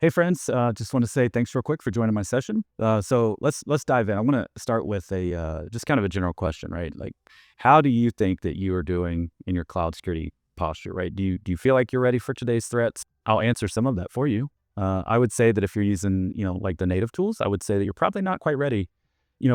Hey friends, just want to say thanks real quick for joining my session. So let's dive in. I want to start with a just kind of a general question, right? Like, how do you think that you are doing in your cloud security posture, right? Do you feel like you're ready for today's threats? I'll answer some of that for you. I would say that if you're using, like the native tools, I would say that you're probably not quite ready,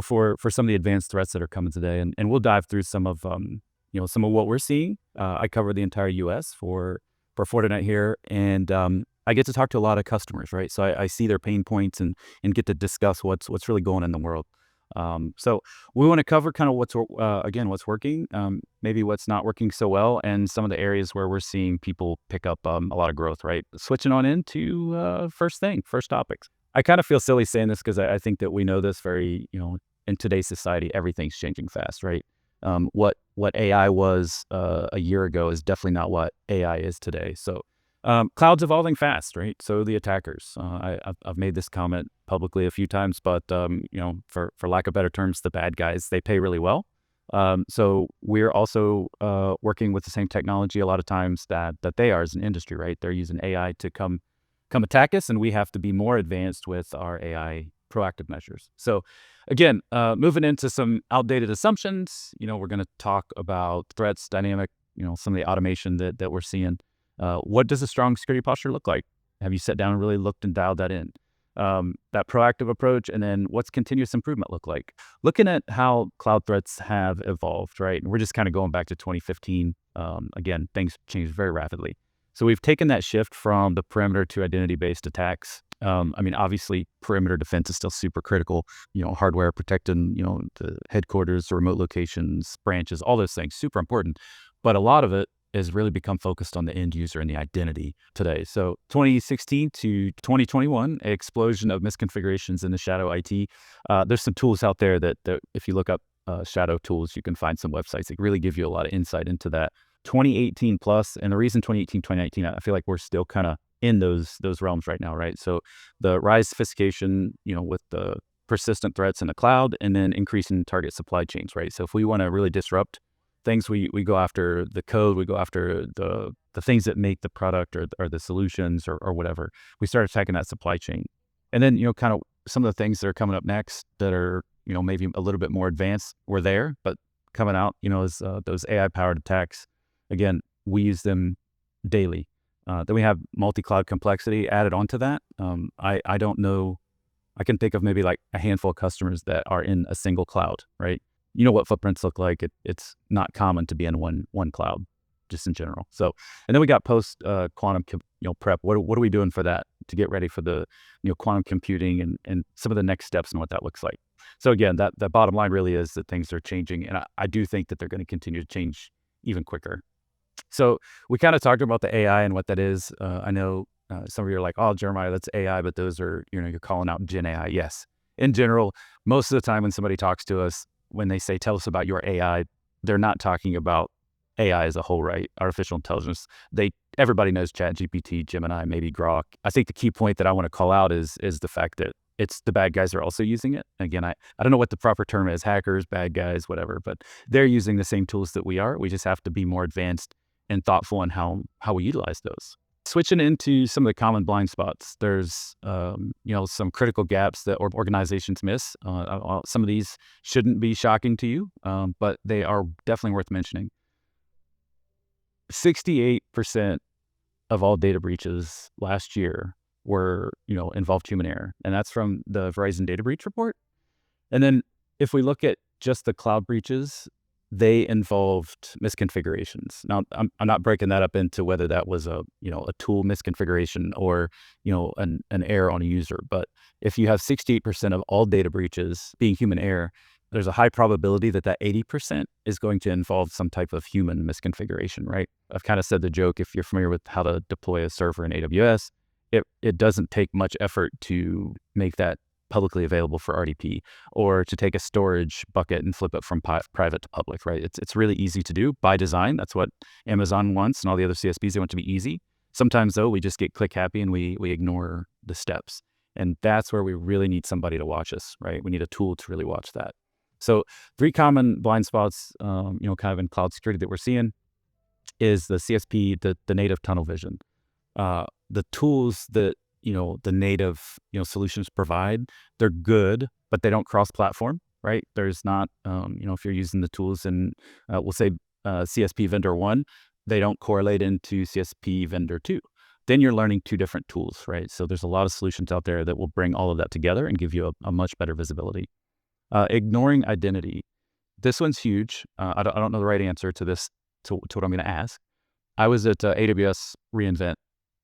for some of the advanced threats that are coming today. And we'll dive through some of, some of what we're seeing. I cover the entire U.S. for Fortinet here, and I get to talk to a lot of customers, right? So I see their pain points and get to discuss what's really going in the world. So we want to cover kind of what's working, maybe what's not working so well, and some of the areas where we're seeing people pick up a lot of growth. Right, switching on into first topics. I kind of feel silly saying this because I think that we know this very, in today's society, everything's changing fast, right? What AI was a year ago is definitely not what AI is today. So cloud's evolving fast, right? So the attackers. I've made this comment publicly a few times, but for lack of better terms, the bad guys, they pay really well. So we're also working with the same technology a lot of times that they are as an industry, right? They're using AI to come attack us, and we have to be more advanced with our AI proactive measures. So again, moving into some outdated assumptions, we're going to talk about threats, dynamic, some of the automation that we're seeing. What does a strong security posture look like? Have you sat down and really looked and dialed that in? That proactive approach, and then what's continuous improvement look like? Looking at how cloud threats have evolved, right? And we're just kind of going back to 2015. Again, things change very rapidly. So we've taken that shift from the perimeter to identity-based attacks. I mean, obviously, perimeter defense is still super critical. Hardware protecting, the headquarters, the remote locations, branches, all those things, super important. But a lot of it has really become focused on the end user and the identity today. So 2016 to 2021, explosion of misconfigurations in the shadow IT. There's some tools out there that if you look up shadow tools, you can find some websites that really give you a lot of insight into that. 2018 plus, and the reason 2018, 2019, I feel like we're still kind of in those realms right now, right? So the rise sophistication, with the persistent threats in the cloud, and then increasing target supply chains, right? So if we want to really disrupt things, we go after the code, we go after the things that make the product or the solutions or whatever. We start attacking that supply chain. And then, kind of some of the things that are coming up next that are, maybe a little bit more advanced were there, but coming out, is those AI powered attacks. Again, we use them daily. Then we have multi-cloud complexity added onto that. I don't know. I can think of maybe like a handful of customers that are in a single cloud, right? You know what footprints look like. It's not common to be in one cloud, just in general. So, and then we got post quantum, prep. What are we doing for that to get ready for the quantum computing and some of the next steps and what that looks like? So again, that the bottom line really is that things are changing, and I do think that they're going to continue to change even quicker. So we kind of talked about the AI and what that is. I know some of you are like, "Oh, Jeremiah, that's AI," but those are, you're calling out Gen AI. Yes, in general, most of the time when somebody talks to us, when they say, "Tell us about your AI," they're not talking about AI as a whole, right? Artificial intelligence. Everybody knows ChatGPT, Gemini, maybe Grok. I think the key point that I want to call out is the fact that it's the bad guys are also using it. Again, I don't know what the proper term is, hackers, bad guys, whatever, but they're using the same tools that we are. We just have to be more advanced and thoughtful in how we utilize those. Switching into some of the common blind spots, there's some critical gaps that organizations miss. Some of these shouldn't be shocking to you, but they are definitely worth mentioning. 68% of all data breaches last year were involved human error, and that's from the Verizon Data Breach Report. And then if we look at just the cloud breaches, they involved misconfigurations. Now, I'm not breaking that up into whether that was a tool misconfiguration or, an error on a user. But if you have 68% of all data breaches being human error, there's a high probability that 80% is going to involve some type of human misconfiguration, right? I've kind of said the joke, if you're familiar with how to deploy a server in AWS, it doesn't take much effort to make that publicly available for RDP, or to take a storage bucket and flip it from private to public, right? It's really easy to do by design. That's what Amazon wants and all the other CSPs, they want to be easy. Sometimes though, we just get click happy and we ignore the steps. And that's where we really need somebody to watch us, right? We need a tool to really watch that. So 3 common blind spots, kind of in cloud security that we're seeing is the CSP, the native tunnel vision. The tools that the native, solutions provide. They're good, but they don't cross-platform, right? There's not, if you're using the tools in, we'll say, CSP vendor one, they don't correlate into CSP vendor two. Then you're learning two different tools, right? So there's a lot of solutions out there that will bring all of that together and give you a much better visibility. Ignoring identity. This one's huge. I don't know the right answer to this, to what I'm going to ask. I was at AWS reInvent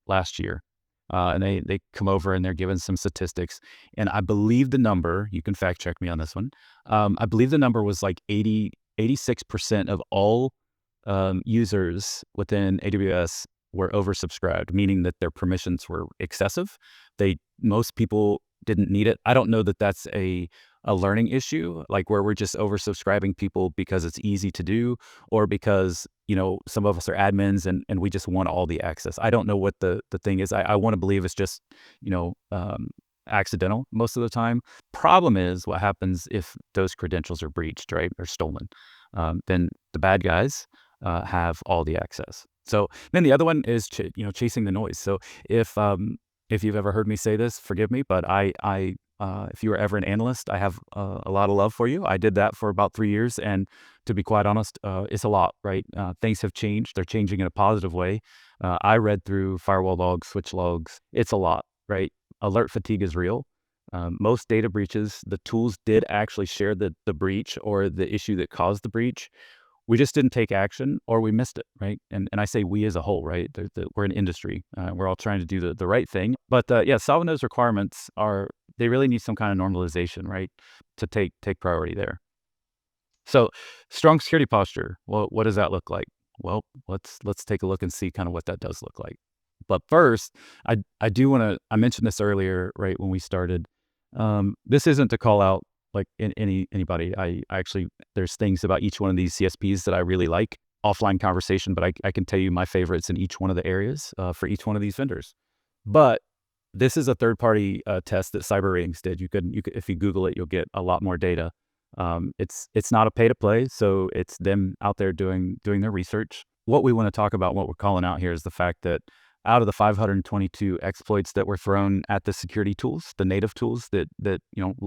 last year, and they come over and they're giving some statistics. And I believe the number, you can fact check me on this one. I believe the number was like 86% of all users within AWS were oversubscribed, meaning that their permissions were excessive. Most people didn't need it. I don't know that that's a learning issue, like where we're just oversubscribing people because it's easy to do, or because, some of us are admins and we just want all the access. I don't know what the thing is. I want to believe it's just, accidental most of the time. Problem is what happens if those credentials are breached, right, or stolen. Then the bad guys have all the access. So then the other one is, chasing the noise. So if you've ever heard me say this, forgive me, but if you were ever an analyst, I have a lot of love for you. I did that for about 3 years, and to be quite honest, it's a lot, right? Things have changed. They're changing in a positive way. I read through firewall logs, switch logs. It's a lot, right? Alert fatigue is real. Most data breaches, the tools did actually share the breach or the issue that caused the breach. We just didn't take action, or we missed it, right? And I say we as a whole, right? We're an industry. We're all trying to do the right thing. But yeah, solving those requirements they really need some kind of normalization, right, to take priority there. So strong security posture. Well, what does that look like? Well, let's take a look and see kind of what that does look like. But first, I do want to. I mentioned this earlier, right, when we started. This isn't to call out like anybody. I actually, there's things about each one of these CSPs that I really like. Offline conversation, but I can tell you my favorites in each one of the areas for each one of these vendors. But this is a third-party test that Cyber Ratings did. You could, if you Google it, you'll get a lot more data. It's not a pay-to-play, so it's them out there doing their research. What we want to talk about, what we're calling out here, is the fact that out of the 522 exploits that were thrown at the security tools, the native tools that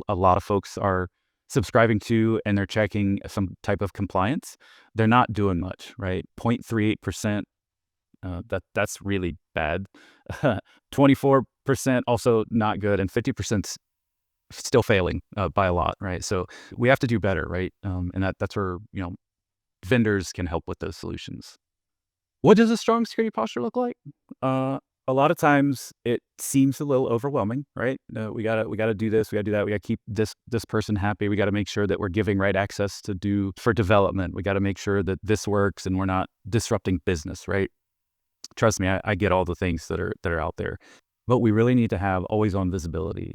a lot of folks are subscribing to, and they're checking some type of compliance, they're not doing much, right? 0.38%. That's really bad. 24% also not good, and 50% still failing by a lot, right? So we have to do better, right? And that's where vendors can help with those solutions. What does a strong security posture look like? A lot of times it seems a little overwhelming, right? We gotta do this, we gotta do that, we gotta keep this person happy, we gotta make sure that we're giving right access for development, we gotta make sure that this works and we're not disrupting business, right? Trust me, I get all the things that are out there, but we really need to have always on visibility.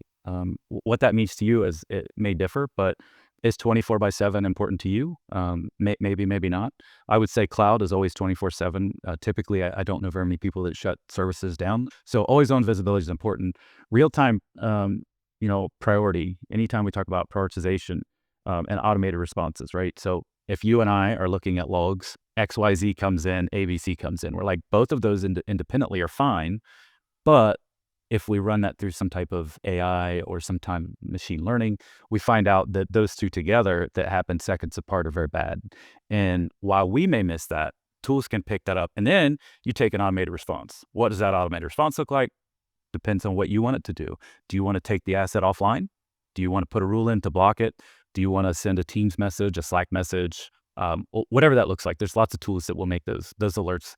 What that means to you is it may differ, but is 24/7 important to you? Maybe not. I would say cloud is always 24/7. Typically, I don't know very many people that shut services down. So always on visibility is important. Real time, priority. Anytime we talk about prioritization and automated responses, right? So if you and I are looking at logs, XYZ comes in, ABC comes in. We're like, both of those independently are fine, but if we run that through some type of AI or sometime machine learning, we find out that those two together that happen seconds apart are very bad. And while we may miss that, tools can pick that up. And then you take an automated response. What does that automated response look like? Depends on what you want it to do. Do you want to take the asset offline? Do you want to put a rule in to block it? Do you want to send a Teams message, a Slack message? Whatever that looks like. There's lots of tools that will make those alerts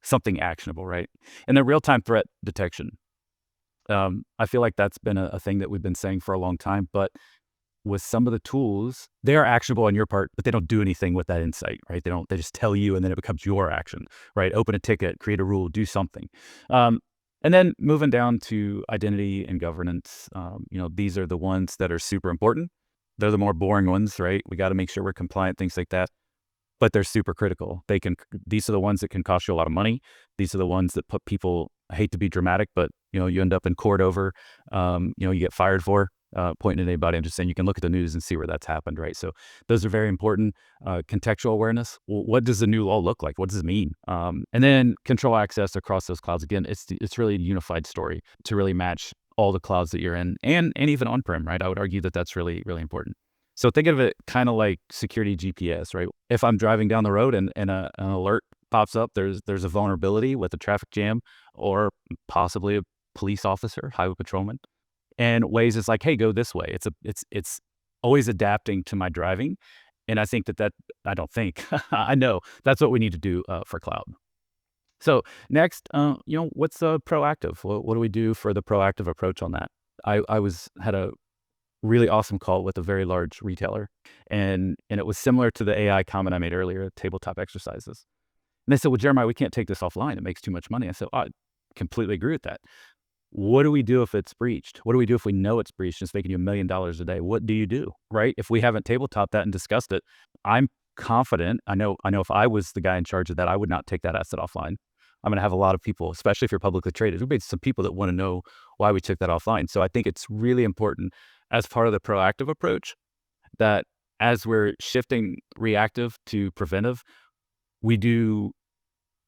something actionable, right? And then real-time threat detection. I feel like that's been a thing that we've been saying for a long time, but with some of the tools, they are actionable on your part, but they don't do anything with that insight, right? They just tell you, and then it becomes your action, right? Open a ticket, create a rule, do something. And then moving down to identity and governance, these are the ones that are super important. They're the more boring ones, right? We got to make sure we're compliant, things like that. But they're super critical. These are the ones that can cost you a lot of money. These are the ones that put people, I hate to be dramatic, but you end up in court over, you get fired for. pointing at anybody. I'm just saying you can look at the news and see where that's happened, right? So those are very important. Contextual awareness. Well, what does the new law look like? What does it mean? And then control access across those clouds. Again, it's really a unified story to really match all the clouds that you're in, and even on-prem, right? I would argue that that's really, really important. So think of it kind of like security GPS, right? If I'm driving down the road and an alert pops up, there's a vulnerability with a traffic jam or possibly a police officer, highway patrolman, and Waze is like, hey, go this way. It's always adapting to my driving, and I think that I don't think I know that's what we need to do for cloud. So next, what's proactive? What do we do for the proactive approach on that? I had a really awesome call with a very large retailer, and it was similar to the AI comment I made earlier, tabletop exercises. And they said, well, Jeremiah, we can't take this offline. It makes too much money. I said, I completely agree with that. What do we do if it's breached? What do we do if we know it's breached and it's making you $1 million a day? What do you do, right? If we haven't tabletop that and discussed it, I'm confident. I know if I was the guy in charge of that, I would not take that asset offline. I'm going to have a lot of people, especially if you're publicly traded, there'll be some people that want to know why we took that offline. So I think it's really important as part of the proactive approach that as we're shifting reactive to preventive, we do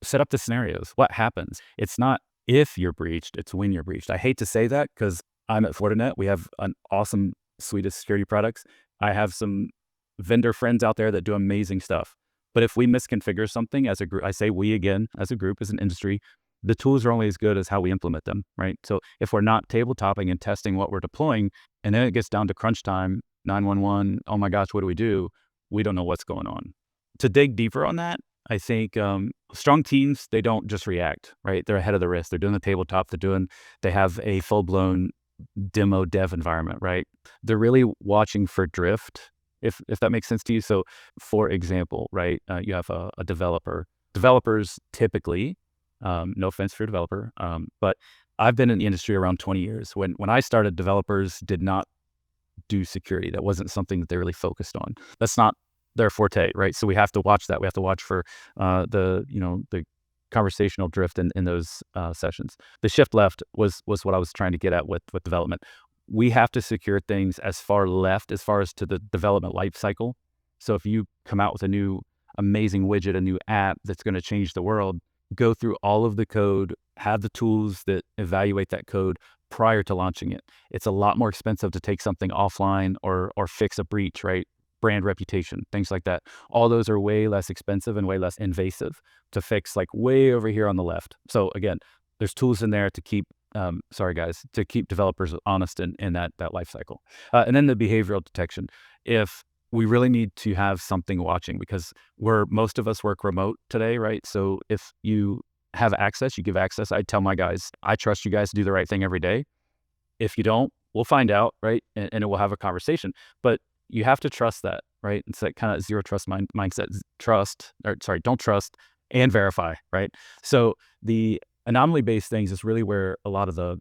set up the scenarios. What happens? It's not if you're breached, it's when you're breached. I hate to say that because I'm at Fortinet. We have an awesome suite of security products. I have some vendor friends out there that do amazing stuff. But if we misconfigure something as a group, I say we again, as a group, as an industry, the tools are only as good as how we implement them, right? So if we're not tabletopping and testing what we're deploying, and then it gets down to crunch time, 911, oh my gosh, what do? We don't know what's going on. To dig deeper on that, I think strong teams, they don't just react, right? They're ahead of the risk. They're doing the tabletop. They have a full-blown demo dev environment, right? They're really watching for drift, if that makes sense to you. So for example, right, you have a developer. Developers typically, no offense for a developer, but I've been in the industry around 20 years. When I started, developers did not do security. That wasn't something that they really focused on. That's not their forte, right? So we have to watch that. We have to watch for the conversational drift in those sessions. The shift left was what I was trying to get at with development. We have to secure things as far left as far as to the development life cycle. So if you come out with a new amazing widget, a new app that's going to change the world, go through all of the code, have the tools that evaluate that code prior to launching it. It's a lot more expensive to take something offline or fix a breach, right? Brand reputation, things like that. All those are way less expensive and way less invasive to fix, like way over here on the left. So again, there's tools in there to keep, to keep developers honest in that life cycle. And then the behavioral detection. If we really need to have something watching, because most of us work remote today, right? So if you have access, you give access. I tell my guys, I trust you guys to do the right thing every day. If you don't, we'll find out, right? And we'll have a conversation. But you have to trust that, right? It's that kind of zero trust mindset. Don't trust and verify, right? So the anomaly-based things is really where a lot of the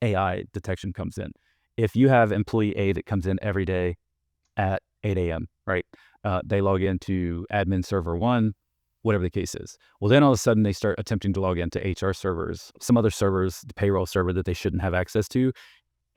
AI detection comes in. If you have employee A that comes in every day at 8 a.m., right? They log into admin server 1, whatever the case is. Well, then all of a sudden they start attempting to log into HR servers, some other servers, the payroll server that they shouldn't have access to.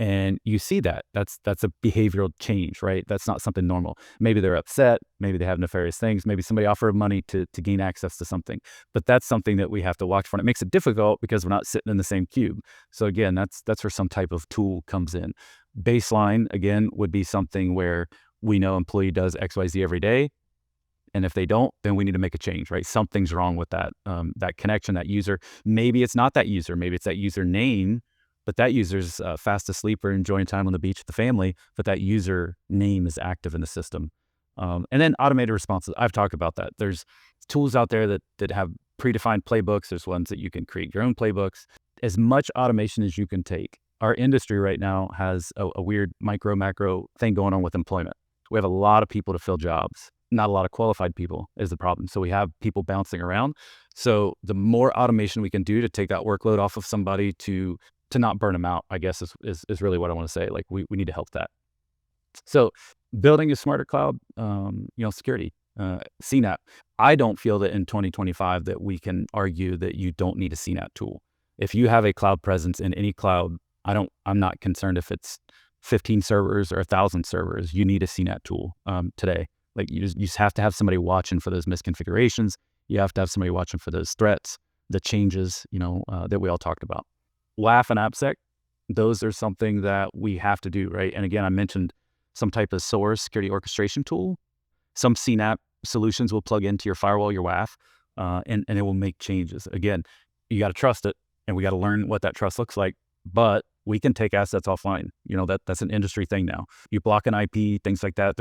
And you see that. That's a behavioral change, right? That's not something normal. Maybe they're upset. Maybe they have nefarious things. Maybe somebody offered money to gain access to something. But that's something that we have to watch for. And it makes it difficult because we're not sitting in the same cube. So again, that's where some type of tool comes in. Baseline, again, would be something where we know employee does XYZ every day. And if they don't, then we need to make a change, right? Something's wrong with that connection, that user. Maybe it's not that user. Maybe it's that user name, but that user's fast asleep or enjoying time on the beach with the family, but that user name is active in the system. And then automated responses. I've talked about that. There's tools out there that have predefined playbooks. There's ones that you can create your own playbooks. As much automation as you can take. Our industry right now has a weird micro macro thing going on with employment. We have a lot of people to fill jobs. Not a lot of qualified people is the problem. So we have people bouncing around. So the more automation we can do to take that workload off of somebody to not burn them out, I guess is really what I want to say. Like we need to help that. So building a smarter cloud, security, CNAP. I don't feel that in 2025 that we can argue that you don't need a CNAP tool. If you have a cloud presence in any cloud, I'm not concerned if it's 15 servers or 1,000 servers, you need a CNAT tool today. Like you just have to have somebody watching for those misconfigurations. You have to have somebody watching for those threats, the changes, that we all talked about. WAF and AppSec, those are something that we have to do, right? And again, I mentioned some type of SOAR, security orchestration tool. Some CNAP solutions will plug into your firewall, your WAF, and it will make changes. Again, you got to trust it, and we got to learn what that trust looks like. But we can take assets offline. That's an industry thing now. You block an IP, things like that.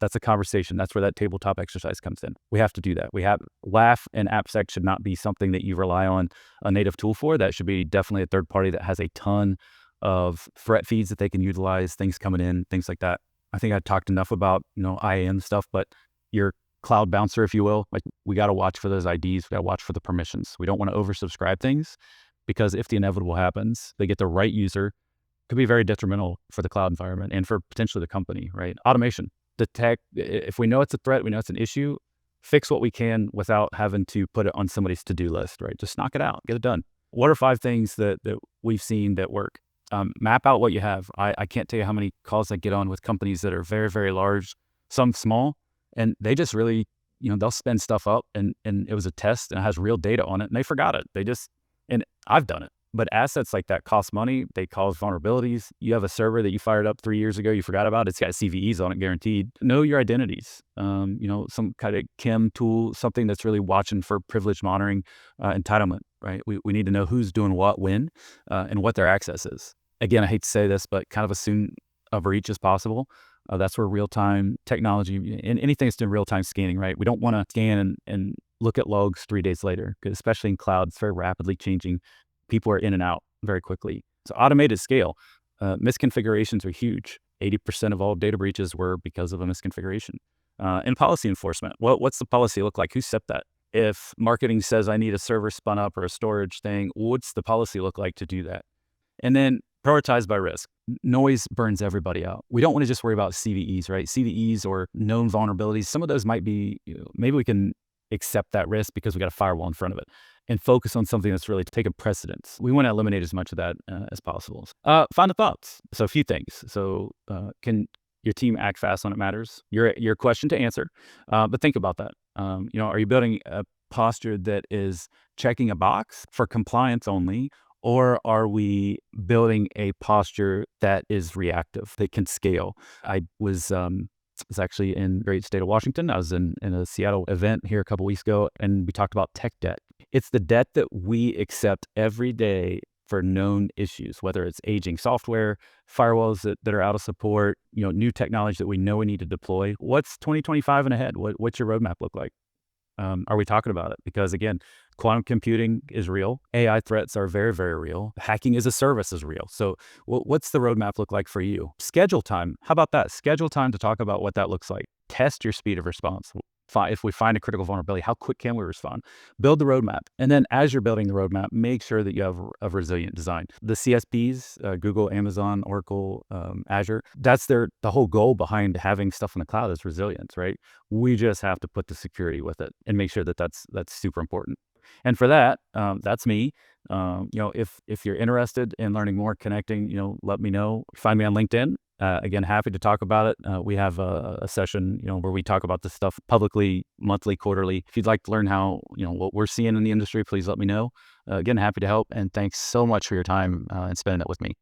That's a conversation. That's where that tabletop exercise comes in. We have to do that. WAF and AppSec should not be something that you rely on a native tool for. That should be definitely a third party that has a ton of threat feeds that they can utilize, things coming in, things like that. I think I talked enough about, IAM stuff, but your cloud bouncer, if you will, like we got to watch for those IDs. We got to watch for the permissions. We don't want to oversubscribe things, because if the inevitable happens, they get the right user, could be very detrimental for the cloud environment and for potentially the company, right? Automation, detect, if we know it's a threat, we know it's an issue, fix what we can without having to put it on somebody's to-do list, right? Just knock it out, get it done. What are 5 things that we've seen that work? Map out what you have. I can't tell you how many calls I get on with companies that are very, very large, some small, and they just really, they'll spend stuff up and it was a test and it has real data on it and they forgot it. And I've done it. But assets like that cost money. They cause vulnerabilities. You have a server that you fired up 3 years ago, you forgot about. It's got CVEs on it, guaranteed. Know your identities. Some kind of KIM tool, something that's really watching for privilege monitoring, entitlement, right? We need to know who's doing what, when, and what their access is. Again, I hate to say this, but kind of as soon of reach as possible. That's where real-time technology and anything that's doing real-time scanning, right? We don't want to scan and look at logs 3 days later, because especially in cloud, it's very rapidly changing. People are in and out very quickly. So automated scale, misconfigurations are huge. 80% of all data breaches were because of a misconfiguration. And policy enforcement, what's the policy look like? Who set that? If marketing says I need a server spun up or a storage thing, what's the policy look like to do that? And then prioritize by risk. Noise burns everybody out. We don't want to just worry about CVEs, right? CVEs or known vulnerabilities. Some of those might be, maybe we can accept that risk because we got a firewall in front of it and focus on something that's really taking precedence. We want to eliminate as much of that as possible. Find the thoughts. So a few things. So can your team act fast when it matters? Your question to answer, but think about that. Are you building a posture that is checking a box for compliance only, or are we building a posture that is reactive, that can scale? I was actually in the great state of Washington. I was in a Seattle event here a couple weeks ago, and we talked about tech debt. It's the debt that we accept every day for known issues, whether it's aging software, firewalls that are out of support, new technology that we know we need to deploy. What's 2025 and ahead? What's your roadmap look like? Are we talking about it? Because again, quantum computing is real. AI threats are very, very real. Hacking as a service is real. So what's the roadmap look like for you? Schedule time. How about that? Schedule time to talk about what that looks like. Test your speed of response. If we find a critical vulnerability, how quick can we respond? Build the roadmap. And then as you're building the roadmap, make sure that you have a resilient design. The CSPs, Google, Amazon, Oracle, Azure, that's the whole goal behind having stuff in the cloud is resilience, right? We just have to put the security with it and make sure that that's super important. And for that, that's me. If you're interested in learning more, connecting, let me know. Find me on LinkedIn. Again, happy to talk about it. We have a session, where we talk about this stuff publicly, monthly, quarterly. If you'd like to learn how, what we're seeing in the industry, please let me know. Again, happy to help. And thanks so much for your time and spending it with me.